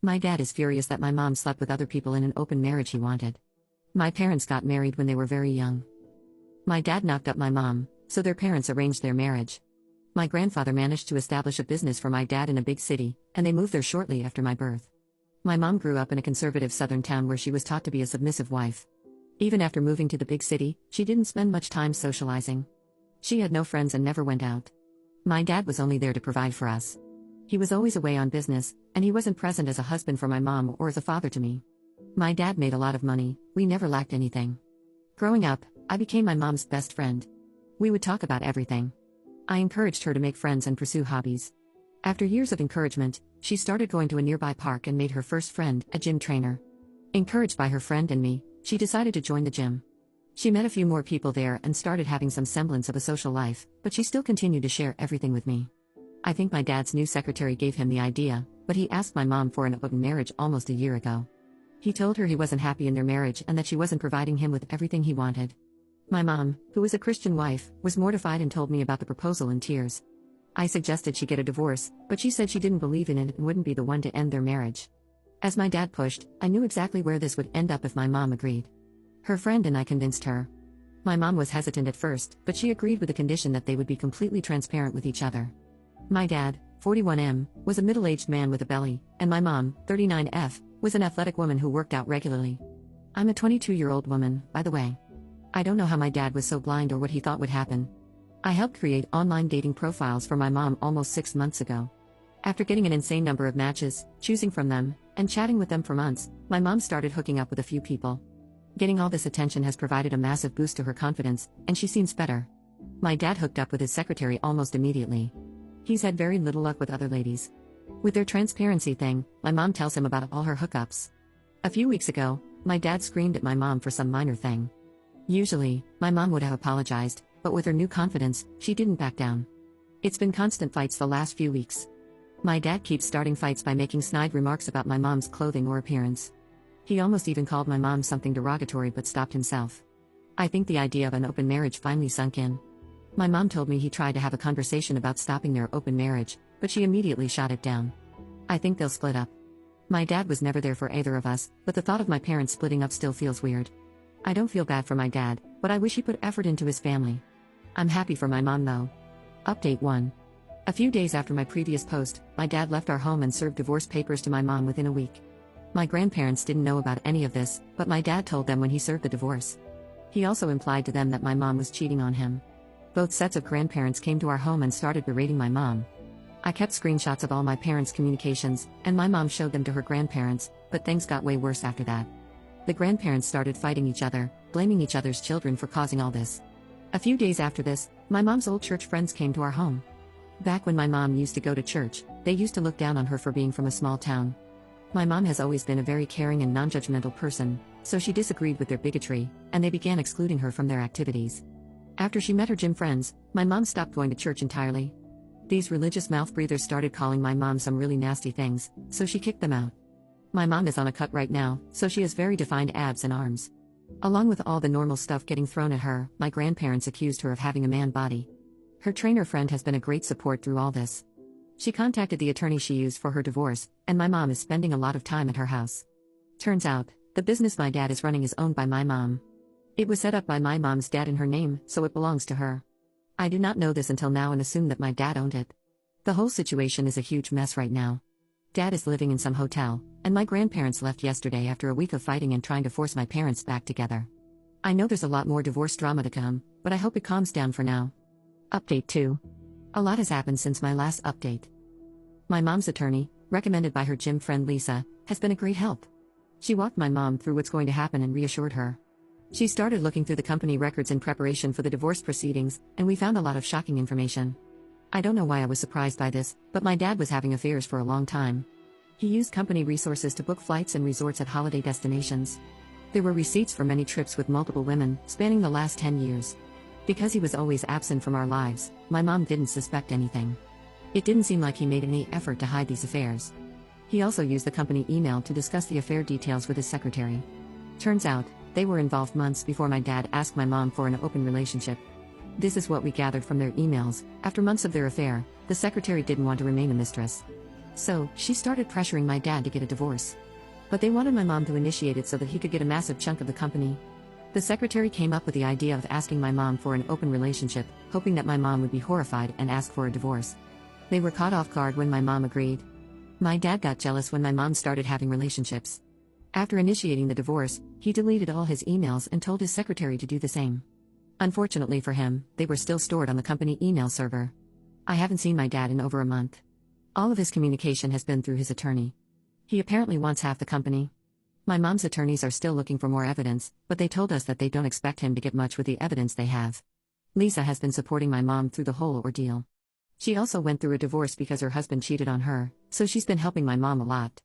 My dad is furious that my mom slept with other people in an open marriage he wanted. My parents got married when they were very young. My dad knocked up my mom, so their parents arranged their marriage. My grandfather managed to establish a business for my dad in a big city, and they moved there shortly after my birth. My mom grew up in a conservative southern town where she was taught to be a submissive wife. Even after moving to the big city, she didn't spend much time socializing. She had no friends and never went out. My dad was only there to provide for us. He was always away on business, and he wasn't present as a husband for my mom or as a father to me. My dad made a lot of money, we never lacked anything. Growing up, I became my mom's best friend. We would talk about everything. I encouraged her to make friends and pursue hobbies. After years of encouragement, she started going to a nearby park and made her first friend, a gym trainer. Encouraged by her friend and me, she decided to join the gym. She met a few more people there and started having some semblance of a social life, but she still continued to share everything with me. I think my dad's new secretary gave him the idea, but he asked my mom for an open marriage almost a year ago. He told her he wasn't happy in their marriage and that she wasn't providing him with everything he wanted. My mom, who was a Christian wife, was mortified and told me about the proposal in tears. I suggested she get a divorce, but she said she didn't believe in it and wouldn't be the one to end their marriage. As my dad pushed, I knew exactly where this would end up if my mom agreed. Her friend and I convinced her. My mom was hesitant at first, but she agreed with the condition that they would be completely transparent with each other. My dad, 41M, was a middle-aged man with a belly, and my mom, 39F, was an athletic woman who worked out regularly. I'm a 22-year-old woman, by the way. I don't know how my dad was so blind or what he thought would happen. I helped create online dating profiles for my mom almost 6 months ago. After getting an insane number of matches, choosing from them, and chatting with them for months, my mom started hooking up with a few people. Getting all this attention has provided a massive boost to her confidence, and she seems better. My dad hooked up with his secretary almost immediately. He's had very little luck with other ladies. With their transparency thing, my mom tells him about all her hookups. A few weeks ago, my dad screamed at my mom for some minor thing. Usually, my mom would have apologized, but with her new confidence, she didn't back down. It's been constant fights the last few weeks. My dad keeps starting fights by making snide remarks about my mom's clothing or appearance. He almost even called my mom something derogatory but stopped himself. I think the idea of an open marriage finally sunk in. My mom told me he tried to have a conversation about stopping their open marriage, but she immediately shot it down. I think they'll split up. My dad was never there for either of us, but the thought of my parents splitting up still feels weird. I don't feel bad for my dad, but I wish he put effort into his family. I'm happy for my mom though. Update 1. A few days after my previous post, my dad left our home and served divorce papers to my mom within a week. My grandparents didn't know about any of this, but my dad told them when he served the divorce. He also implied to them that my mom was cheating on him. Both sets of grandparents came to our home and started berating my mom. I kept screenshots of all my parents' communications, and my mom showed them to her grandparents, but things got way worse after that. The grandparents started fighting each other, blaming each other's children for causing all this. A few days after this, my mom's old church friends came to our home. Back when my mom used to go to church, they used to look down on her for being from a small town. My mom has always been a very caring and non-judgmental person, so she disagreed with their bigotry, and they began excluding her from their activities. After she met her gym friends, my mom stopped going to church entirely. These religious mouth-breathers started calling my mom some really nasty things, so she kicked them out. My mom is on a cut right now, so she has very defined abs and arms. Along with all the normal stuff getting thrown at her, my grandparents accused her of having a man body. Her trainer friend has been a great support through all this. She contacted the attorney she used for her divorce, and my mom is spending a lot of time at her house. Turns out, the business my dad is running is owned by my mom. It was set up by my mom's dad in her name, so it belongs to her. I did not know this until now and assumed that my dad owned it. The whole situation is a huge mess right now. Dad is living in some hotel, and my grandparents left yesterday after a week of fighting and trying to force my parents back together. I know there's a lot more divorce drama to come, but I hope it calms down for now. Update 2. A lot has happened since my last update. My mom's attorney, recommended by her gym friend Lisa, has been a great help. She walked my mom through what's going to happen and reassured her. She started looking through the company records in preparation for the divorce proceedings, and we found a lot of shocking information. I don't know why I was surprised by this, but my dad was having affairs for a long time. He used company resources to book flights and resorts at holiday destinations. There were receipts for many trips with multiple women, spanning the last 10 years. Because he was always absent from our lives, my mom didn't suspect anything. It didn't seem like he made any effort to hide these affairs. He also used the company email to discuss the affair details with his secretary. Turns out, they were involved months before my dad asked my mom for an open relationship. This is what we gathered from their emails. After months of their affair, the secretary didn't want to remain a mistress. So, she started pressuring my dad to get a divorce. But they wanted my mom to initiate it so that he could get a massive chunk of the company. The secretary came up with the idea of asking my mom for an open relationship, hoping that my mom would be horrified and ask for a divorce. They were caught off guard when my mom agreed. My dad got jealous when my mom started having relationships. After initiating the divorce, he deleted all his emails and told his secretary to do the same. Unfortunately for him, they were still stored on the company email server. I haven't seen my dad in over a month. All of his communication has been through his attorney. He apparently wants half the company. My mom's attorneys are still looking for more evidence, but they told us that they don't expect him to get much with the evidence they have. Lisa has been supporting my mom through the whole ordeal. She also went through a divorce because her husband cheated on her, so she's been helping my mom a lot.